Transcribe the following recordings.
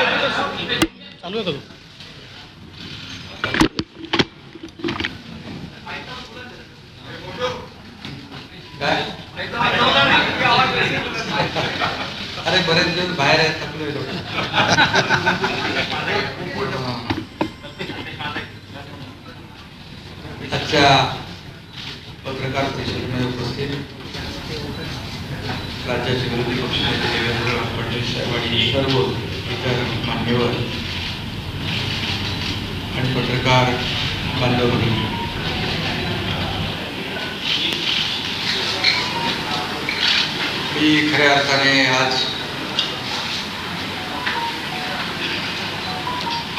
चालू आहे का? काय अरे बरेच दिवस बाहेर आहेत आपले लोक. आजच्या पत्रकार परिषदेमध्ये उपस्थित राज्याचे विरोधी पक्षनेते देवेंद्र फडणवीस साहेब आणि सर्व इतर मान्यवर आणि पत्रकार बांधवांनी मी खऱ्या अर्थाने आज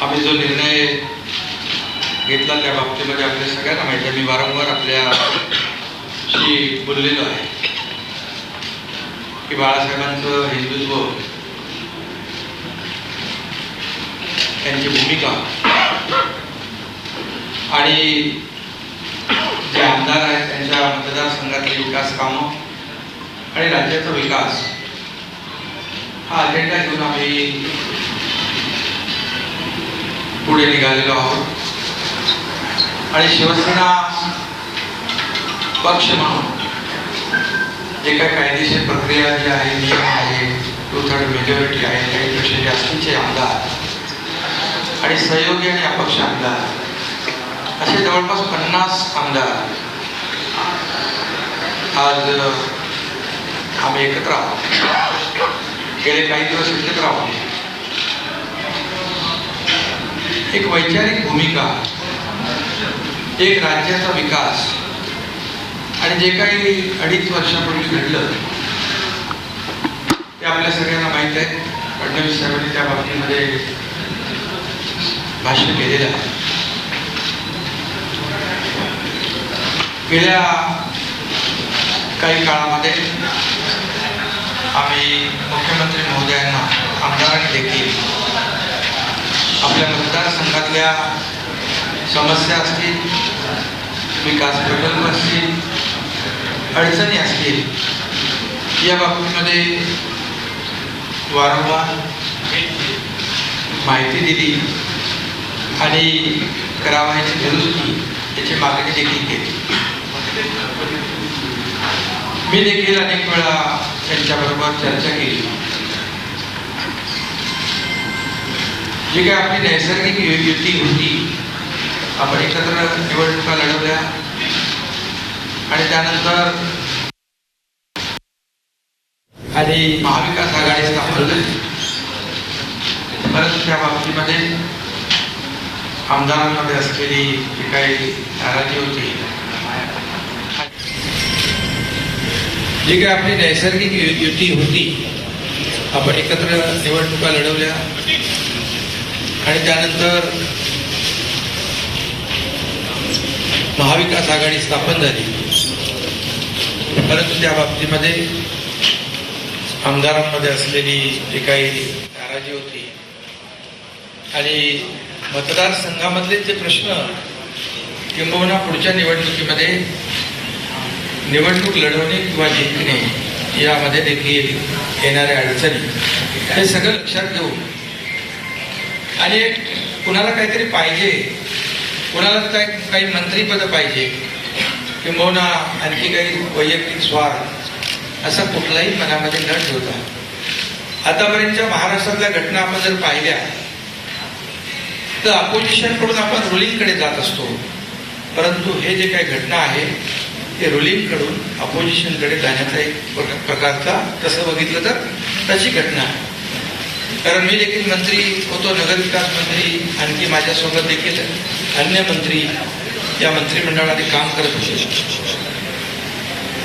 आम्ही जो निर्णय घेतला त्या बाबतीमध्ये आपल्या सगळ्यांना माहिती आहे. मी वारंवार आपल्याशी बोललेलो आहे की बाळासाहेबांचं हिंदुत्व, त्यांची भूमिका आणि जे आमदार आहेत त्यांच्या मतदारसंघातली विकास कामं आणि राज्याचा विकास हा अजेंडा घेऊन आम्ही पुढे निघालेलो आहोत. आणि शिवसेना पक्ष म्हणून जे काही कायदेशीर प्रक्रिया जी आहे, नियम आहे, 2/3 मेजॉरिटी आहे, त्याहीपेक्षा जास्तीचे आमदार आणि सहयोगी आणि अपक्ष आमदार असे जवळपास 50 आमदार आज आम्ही एकत्र आहोत. गेले काही दिवस एकत्र आहोत. एक वैचारिक भूमिका, एक राज्याचा विकास आणि जे काही 2.5 वर्षापूर्वी घडलं ते आपल्या सगळ्यांना माहीत आहे. फडणवीस साहेबांनी त्या बाबतीमध्ये भाष्य केलेलं आहे. गेल्या काही काळामध्ये आम्ही मुख्यमंत्री महोदयांना, आमदारांनी देखील आपल्या मतदारसंघातल्या समस्या असतील, विकास प्रकल्प असतील, अडचणी असतील, या बाबतीमध्ये वारंवार माहिती दिली आणि करावयाची दुरुस्ती याची मागणी देखील केली. मी देखील अनेक वेळा त्यांच्याबरोबर चर्चा केली. जी काय आपली नैसर्गिक युती होती, आपण एकत्र निवडणुका लढवल्या आणि त्यानंतर आणि महाविकास आघाडी स्थापन झाली. परंतु त्या बाबतीमध्ये आमदारांमध्ये असलेली जी काही नाराजी होती, जी काय आपली नैसर्गिक युती होती, आपण एकत्र निवडणुका लढवल्या आणि त्यानंतर महाविकास आघाडी स्थापन झाली. परंतु त्या बाबतीमध्ये आमदारांमध्ये असलेली जी काही नाराजी होती आणि मतदारसंघामधले जे प्रश्न किंबहुना पुढच्या निवडणुकीमध्ये निवडणूक लढवणे किंवा जिंकणे यामध्ये देखील येणाऱ्या अडचणी, हे सगळं लक्षात घेऊन आणि कुणाला काहीतरी पाहिजे, कुणाला काही मंत्रीपद पाहिजे किंबहुना आणखी काही वैयक्तिक स्वार्थ असा कुठलाही मनामध्ये न ठेवता आतापर्यंतच्या महाराष्ट्रातल्या घटना आपण जर पाहिल्या तर अपोजिशनकडून आपण रुलिंगकडे जात असतो. परंतु हे जे काही घटना आहे ते रुलिंगकडून अपोजिशनकडे जाण्याचा एक प्रकारचा, तसं बघितलं तर तशी घटना आहे. कारण मी देखील मंत्री होतो, नगरविकास मंत्री, आणखी माझ्यासोबत देखील अन्य मंत्री या मंत्रिमंडळाने काम करत होते.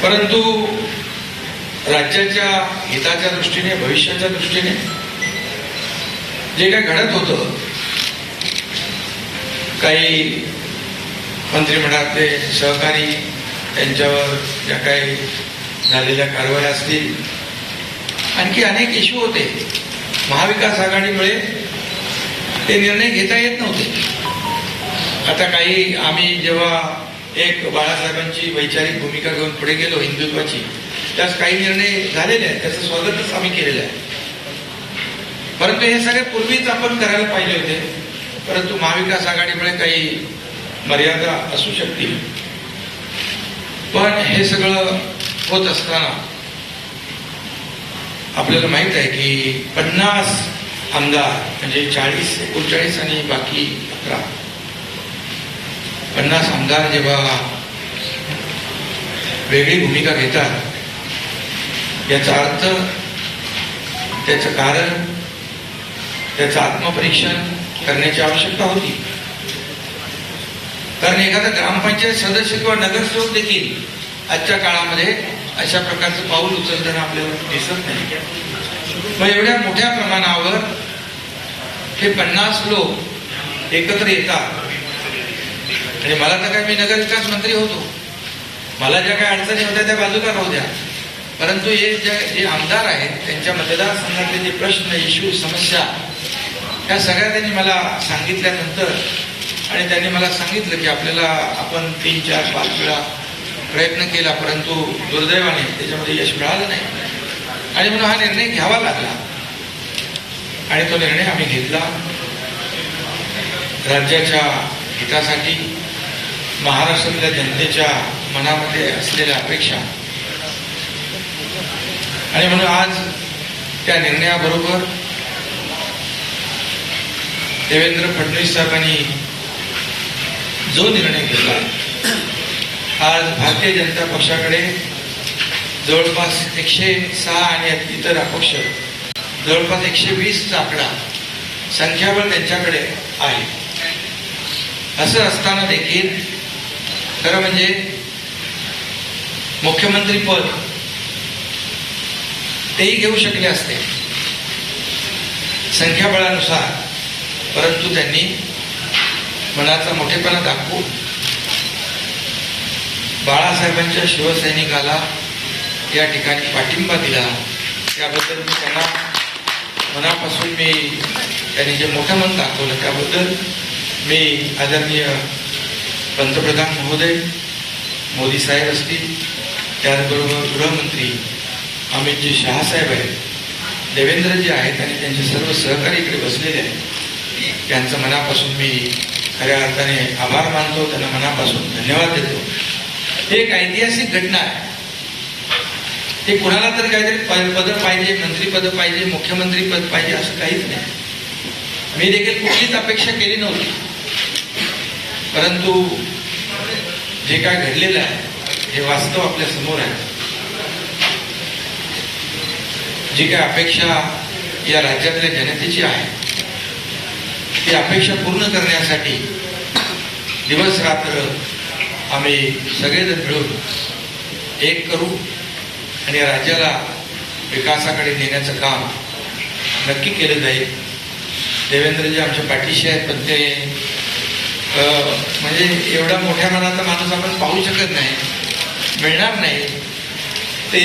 परंतु राज्याच्या हिताच्या दृष्टीने, भविष्याच्या दृष्टीने जे काही घडत होतं, काही मंत्रिमंडळातले सहकारी त्यांच्यावर ज्या काही झालेल्या कारवाया असतील, आणखी अनेक इश्यू होते. महाविकास आघाडीमुळे ते निर्णय घेता येत नव्हते. आता काही आम्ही जेव्हा एक बाळासाहेबांची वैचारिक भूमिका घेऊन पुढे गेलो हिंदुत्वाची, त्यास काही निर्णय झालेले आहेत, त्याचं स्वागतच आम्ही केलेलं आहे. परंतु हे सगळे पूर्वीच आपण करायला पाहिजे होते, परंतु महाविकास आघाडीमुळे काही मर्यादा असू शकतील. पण हे सगळं होत असताना आपल्याला माहित आहे की 50 आमदार म्हणजे 40, 39 आणि बाकी 11, 50 आमदार जेव्हा वेगळी भूमिका घेतात, याचा अर्थ, त्याचं कारण, त्याचं आत्मपरीक्षण करण्याची आवश्यकता होती. कारण एखादा ग्रामपंचायत सदस्य किंवा नगरसेवक देखील आजच्या काळामध्ये अशा प्रकारचं पाऊल उचलताना आपल्याला दिसत नाही. मग एवढ्या मोठ्या प्रमाणावर हे 50 लोक एकत्र येतात. आणि मला तर काय, मी नगरविकास मंत्री होतो, मला ज्या काही अडचणी होत्या त्या बाजूला राहू द्या, परंतु हे जे आमदार आहेत त्यांच्या मतदारसंघातले जे प्रश्न, इश्यू, समस्या, ह्या सगळ्या त्यांनी मला सांगितल्यानंतर, आणि त्यांनी मला सांगितलं की आपल्याला आपण 3, 4, 5 वेळा प्रयत्न केला, परंतु दुर्दैवाने त्याच्यामध्ये यश मिळालं नाही. आणि म्हणून हा निर्णय घ्यावा लागला. आणि तो निर्णय आम्ही घेतला राज्याच्या हितासाठी, महाराष्ट्रातल्या जनतेच्या मनामध्ये असलेल्या अपेक्षा. आणि म्हणून आज त्या निर्णयाबरोबर देवेंद्र फडणवीस साहेबांनी जो निर्णय घेतला, आज भारतीय जनता पक्षाकडे जवळपास 106 आणि इतर अपक्ष जवळपास 120चा आकडा, संख्याबळ त्यांच्याकडे आहे. असं असताना देखील खरं म्हणजे मुख्यमंत्री पद तेही घेऊ शकले असते संख्याबळानुसार, परंतु त्यांनी मनाचा मोठेपणा दाखवून बाळासाहेबांच्या शिवसैनिकाला या ठिकाणी पाठिंबा दिला. त्याबद्दल मी त्यांना मनापासून, त्यांनी जे मोठं मन दाखवलं त्याबद्दल मी आदरणीय पंतप्रधान महोदय मोदी साहेब असतील, त्याचबरोबर गृहमंत्री अमितजी शहा साहेब आहेत, देवेंद्रजी आहेत आणि त्यांचे सर्व सहकारी इकडे बसलेले आहेत, त्यांचं मनापासून मी खऱ्या अर्थाने आभार मानतो, त्यांना मनापासून धन्यवाद देतो. हे एक ऐतिहासिक घटना आहे. हे कुणाला तरी काहीतरी पद पाहिजे, मंत्रीपद पाहिजे, मुख्यमंत्री पद पाहिजे असं काहीच नाही. मी देखील कुठलीच अपेक्षा केली नव्हती, परंतु जे काय घडलेलं आहे हे वास्तव आपल्या समोर आहे. जी काय अपेक्षा या राज्यातल्या जनतेची आहे, ती अपेक्षा पूर्ण करण्यासाठी दिवस रात्र आम्ही सगळेजण मिळून एक करू आणि राज्याला विकासाकडे नेण्याचं काम नक्की केलं जाईल. देवेंद्रजी आमच्या पाठीशी आहेत, पण ते म्हणजे एवढा मोठ्या मनाचा माणूस आपण पाहू शकत नाही, मिळणार नाही. ते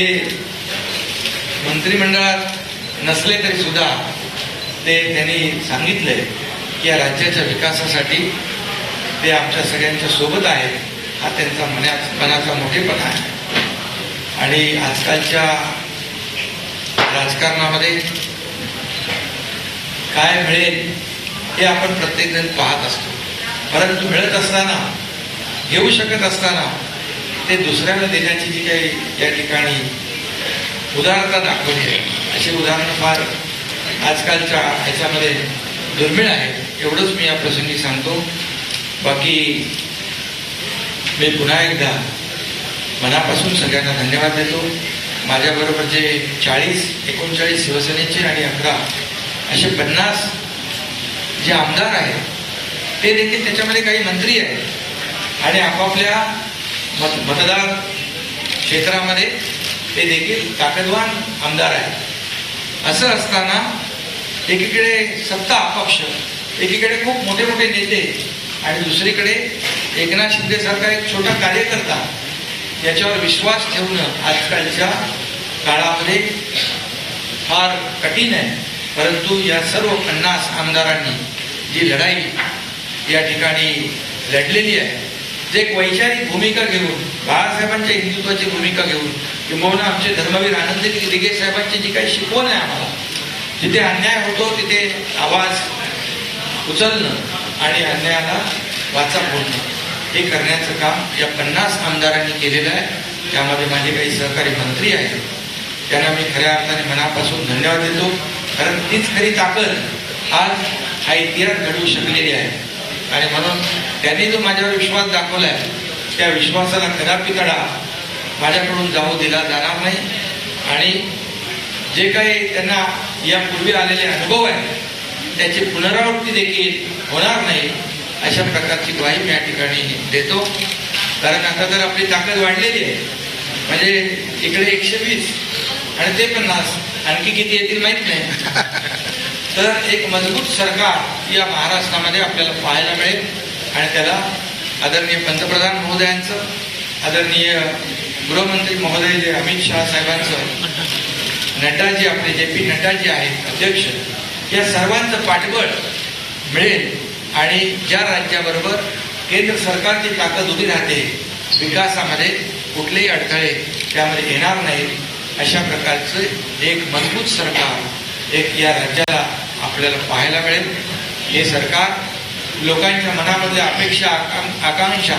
मंत्रिमंडळात नसले तरी सुद्धा त्यांनी सांगितलंय की या राज्याच्या विकासासाठी ते आमच्या सगळ्यांच्या सोबत आहेत. हा त्यांचा मनाचा मोठेपणा आहे. आणि आजकालच्या राजकारणामध्ये काय मिळेल हे आपण प्रत्येकजण पाहत असतो, परंतु मिळत असताना, घेऊ शकत असताना ते दुसऱ्याला देण्याची जी काही या ठिकाणी उदारता दाखवली आहे, अशी उदाहरणं फार आजकालच्या ह्याच्यामध्ये दुर्मिळ आहेत. एवढंच मी या प्रसंगी सांगतो. बाकी मी पुन्हा एकदा मनापासून सगळ्यांना धन्यवाद देतो. माझ्याबरोबर जे 39 शिवसेनेचे आणि 11 असे 50 जे आमदार आहेत, ते देखील त्याच्यामध्ये काही मंत्री आहेत आणि आपापल्या मतदार क्षेत्रामध्ये ते देखील ताकदवान आमदार आहेत. असं असताना एकीकडे सत्ता अपक्ष, एकीकडे खूप मोठे मोठे नेते आणि दुसरीकडे एकनाथ शिंदे सारखा एक छोटा कार्यकर्ता, याच्यावर विश्वास ठेवणं आजकालच्या काळामध्ये फार कठीण आहे. परंतु या सर्व 50 आमदारांनी जी लढाई या ठिकाणी लढलेली आहे, जे एक वैचारिक भूमिका घेऊन, बाळासाहेबांच्या हिंदुत्वाची भूमिका घेऊन, किंबहुना आमचे धर्मवीर आनंद दिघे साहेबांची जी काही शिकवण आहे आम्हाला, जिथे अन्याय होतो तिथे आवाज उचलणं आणि अन्यायाला वाचा फोडणं हे करण्याचं काम या 50 आमदारांनी केलेलं आहे. त्यामध्ये माझे काही सहकारी मंत्री आहेत, त्यांना मी खऱ्या अर्थाने मनापासून धन्यवाद देतो. कारण तीच खरी ताकद आज हा इतिहास घडवू शकलेली आहे. आणि म्हणून त्यांनी जो माझ्यावर विश्वास दाखवला आहे त्या विश्वासाला कदापि तडा माझ्याकडून जाऊ दिला जाणार नाही. आणि जे काही त्यांना यापूर्वी आलेले अनुभव आहेत त्याची पुनरावृत्ती देखील होणार नाही अशा प्रकारची ग्वाही मी या ठिकाणी देतो. कारण आता तर आपली ताकद वाढलेली आहे, म्हणजे इकडे 120 आणि ते 50 आणखी किती येतील माहित नाही. तर एक मजबूत सरकार या महाराष्ट्रामध्ये आपल्याला पाहायला मिळेल. आणि त्याला आदरणीय पंतप्रधान महोदयांचं, आदरणीय गृहमंत्री महोदय जे अमित शहा साहेबांचं, नड्डाजी आपले JP नड्डाजी आहेत अध्यक्ष, या सर्वांचं पाठबळ मिळेल. आणि ज्या राज्याबरोबर केंद्र सरकारची ताकद उभी राहते विकासामध्ये कुठलेही अडथळे त्यामध्ये येणार नाहीत अशा प्रकारचं एक मजबूत सरकार एक या राज्याला आपल्याला पाहायला मिळेल. हे सरकार लोकांच्या मनामधल्या अपेक्षा आकांक्षा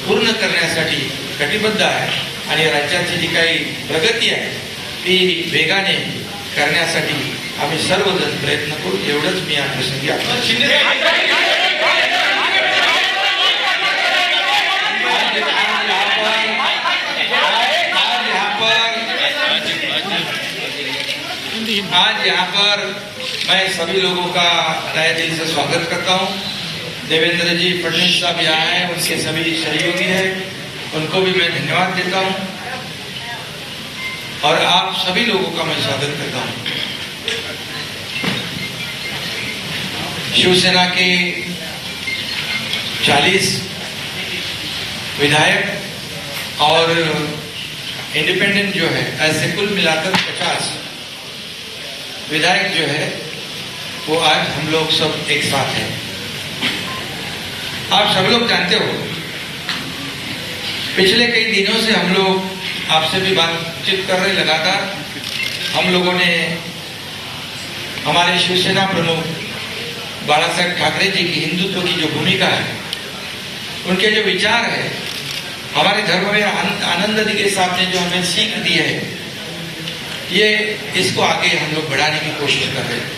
पूर्ण करण्यासाठी कटिबद्ध आहे. आणि राज्याची जी काही प्रगती आहे ती वेगाने करण्यासाठी आम्ही सर्वजण प्रयत्न करू. एवढंच मी या प्रसंगी आज यहाँ पर मैं सभी लोगों का तहे दिल से स्वागत करता हूँ. देवेंद्र जी फडणवीस साहब यहाँ हैं, उनके सभी सहयोगी हैं, उनको भी मैं धन्यवाद देता हूँ. और आप सभी लोगों का मैं स्वागत करता हूँ. शिवसेना के 40 विधायक और इंडिपेंडेंट जो है ऐसे कुल मिलाकर 50 विधायक जो है वो आज हम लोग सब एक साथ हैं. आप सब लोग जानते हो पिछले कई दिनों से हम लोग आपसे भी बातचीत कर रहे लगातार. हम लोगों ने हमारे शिवसेना प्रमुख बाला साहेब ठाकरे जी की हिंदुत्व की जो भूमिका है, उनके जो विचार है, हमारे धर्म में आनंद दिगे साहब ने जो हमें सीख दी है, ये इसको आगे हम लोग बढ़ाने की कोशिश कर रहे हैं.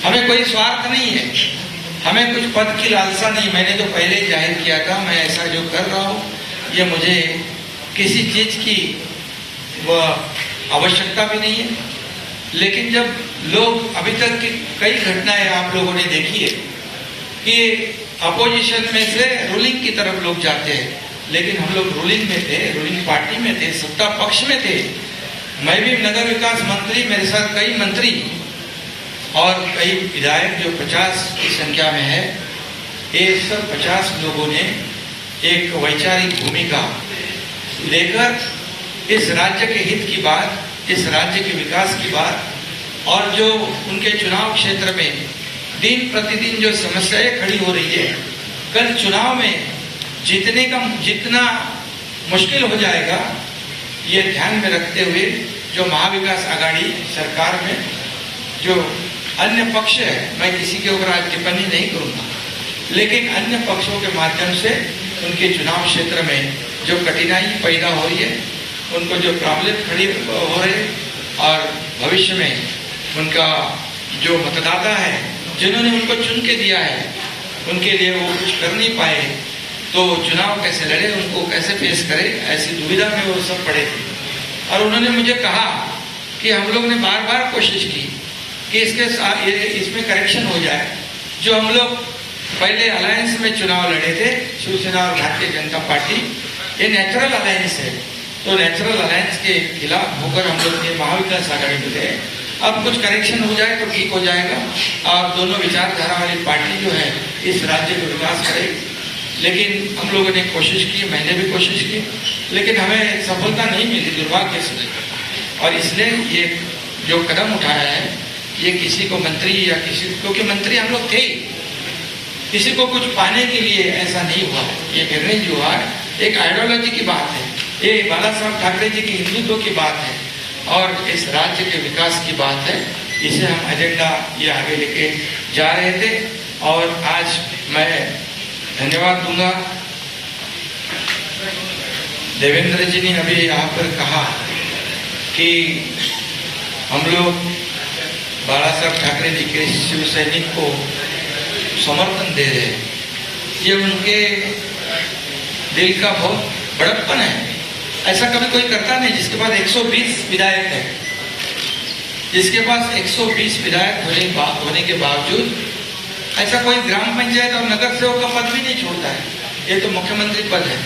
हमें कोई स्वार्थ नहीं है, हमें कुछ पद की लालसा नहीं. मैंने तो पहले जाहिर किया था मैं ऐसा जो कर रहा हूँ ये मुझे किसी चीज की आवश्यकता भी नहीं है. लेकिन जब लोग अभी तक की कई घटनाएं आप लोगों ने देखी है कि अपोजिशन में से रूलिंग की तरफ लोग जाते हैं, लेकिन हम लोग रूलिंग में थे, रूलिंग पार्टी में थे, सत्ता पक्ष में थे. मैं भी नगर विकास मंत्री, मेरे साथ कई मंत्री और कई विधायक जो 50 की संख्या में है. ये सब 50 लोगों ने एक वैचारिक भूमिका लेकर इस राज्य के हित की बात, इस राज्य के विकास की बात और जो उनके चुनाव क्षेत्र में दिन प्रतिदिन जो समस्याएं खड़ी हो रही है, कल चुनाव में जीतने का जितना मुश्किल हो जाएगा ये ध्यान में रखते हुए जो महाविकास आघाड़ी सरकार में जो अन्य पक्ष है, मैं किसी के ऊपर आज टिप्पणी नहीं करूंगा, लेकिन अन्य पक्षों के माध्यम से उनके चुनाव क्षेत्र में जो कठिनाई पैदा हो रही है, उनको जो प्रॉब्लम खड़ी हो रहे और भविष्य में उनका जो मतदाता है जिन्होंने उनको चुन के दिया है उनके लिए वो कुछ कर नहीं पाए तो चुनाव कैसे लड़े, उनको कैसे फेस करे, ऐसी दुविधा में वो सब पड़े थे. और उन्होंने मुझे कहा कि हम लोग ने बार बार कोशिश की कि इसके साथ इसमें करेक्शन हो जाए. जो हम लोग पहले अलायंस में चुनाव लड़े थे, शिवसेना और भारतीय जनता पार्टी, ये नेचुरल अलायंस है, तो नेचुरल अलायंस के खिलाफ होकर हम लोग ये महाविकास आघाड़ी में थे. अब कुछ करेक्शन हो जाए तो ठीक हो जाएगा और दोनों विचारधारा वाली पार्टी जो है इस राज्य का विकास करेगी. लेकिन हम लोगों ने कोशिश की, मैंने भी कोशिश की, लेकिन हमें सफलता नहीं मिली दुर्भाग्य से. और इसलिए ये जो कदम उठाया है ये किसी को मंत्री या किसी, क्योंकि मंत्री हम लोग थे, किसी को कुछ पाने के लिए ऐसा नहीं हुआ. ये निर्णय जो हुआ है एक आइडियोलॉजी की बात है, ये बाला साहब ठाकरे जी की हिंदुत्व की बात है और इस राज्य के विकास की बात है. इसे हम एजेंडा ये आगे लेके जा रहे थे। और आज मैं धन्यवाद दूंगा, देवेंद्र जी ने अभी यहाँ पर कहा कि हम लोग बाला साहब ठाकरे जी के शिव सैनिक को समर्थन दे रहे हैं। ये उनके दिल का बहुत बड़प्पन है। ऐसा कभी कोई करता नहीं जिसके पास 120 विधायक है, जिसके पास 120 विधायक होने के बावजूद ऐसा कोई ग्राम पंचायत और नगर सेवक का पद भी नहीं छोड़ता है। ये तो मुख्यमंत्री पद है।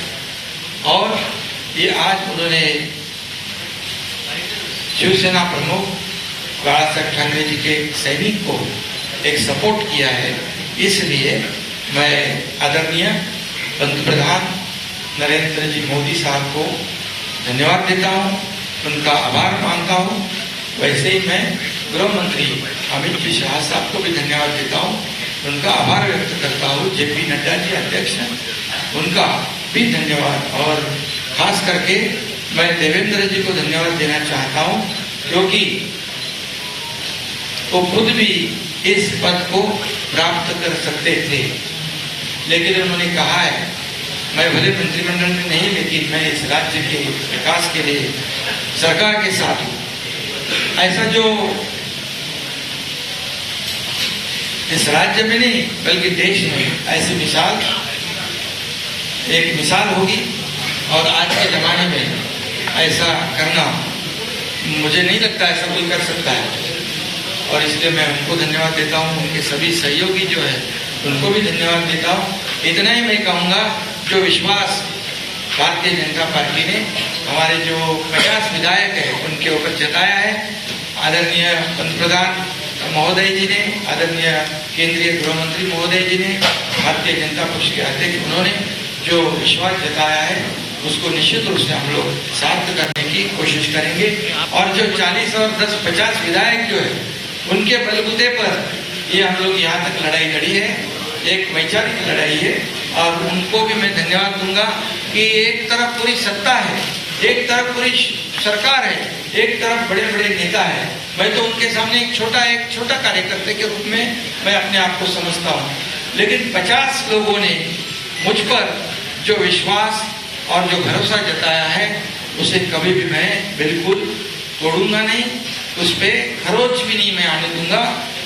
और ये आज उन्होंने शिवसेना प्रमुख बाला साहब ठाकरे जी के सैनिक को एक सपोर्ट किया है। इसलिए मैं आदरणीय पंतप्रधान नरेंद्र जी मोदी साहब को धन्यवाद देता हूँ, उनका आभार मानता हूँ। वैसे ही मैं गृह मंत्री अमित जी शाह साहब को भी धन्यवाद देता हूँ, उनका आभार व्यक्त करता हूँ। जेपी नड्डा जी अध्यक्ष हैं, उनका भी धन्यवाद। और खास करके मैं देवेंद्र जी को धन्यवाद देना चाहता हूँ, क्योंकि वो खुद भी इस पद को प्राप्त कर सकते थे, लेकिन उन्होंने कहा है मैं भले मंत्रिमंडल में नहीं, लेकिन मैं इस राज्य के विकास के लिए सरकार के साथ हूँ। ऐसा जो इस राज्य में नहीं बल्कि देश में ऐसी एक मिसाल होगी। और आज के जमाने में ऐसा करना मुझे नहीं लगता ऐसा कोई कर सकता है। और इसलिए मैं उनको धन्यवाद देता हूँ, उनके सभी सहयोगी जो है उनको भी धन्यवाद देता हूँ। इतना ही मैं कहूँगा, जो विश्वास भारतीय जनता पार्टी ने हमारे जो 50 विधायक है उनके ऊपर जताया है, आदरणीय पंतप्रधान महोदय जी ने, आदरणीय केंद्रीय गृह मंत्री महोदय जी ने, भारतीय जनता पक्ष के अध्यक्ष, उन्होंने जो विश्वास जताया है उसको निश्चित रूप से हम लोग सार्थ करने की कोशिश करेंगे। और जो 40 और 10-50 विधायक जो है उनके बलबूते पर ये हम लोग यहाँ तक लड़ाई लड़ी है, एक वैचारिक लड़ाई है। और उनको भी मैं धन्यवाद दूंगा कि एक तरफ पूरी सत्ता है, एक तरफ पूरी सरकार है, एक तरफ बड़े बड़े नेता है। मैं तो उनके सामने एक छोटा कार्यकर्ता के रूप में मैं अपने आप को समझता हूँ। लेकिन 50 लोगों ने मुझ पर जो विश्वास और जो भरोसा जताया है उसे कभी भी मैं बिल्कुल तोड़ूंगा नहीं, उस पर खरोच भी नहीं मैं आने दूंगा।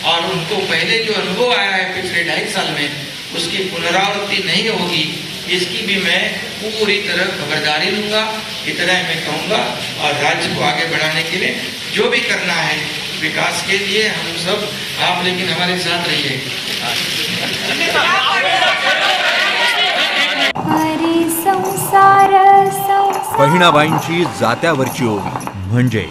और उनको पहले जो अनुभव आया है पिछले 2.5 साल में, उसकी पुनरावृत्ति नहीं होगी, इसकी भी मैं पूरी तरह खबरदारी लूंगा। इतना ही मैं कहूँगा। और राज्य को आगे बढ़ाने के लिए जो भी करना है विकास के लिए हम सब, आप लेकिन हमारे साथ रहिए। बहिणाबाईंची जात्यावरची ओवी म्हणजे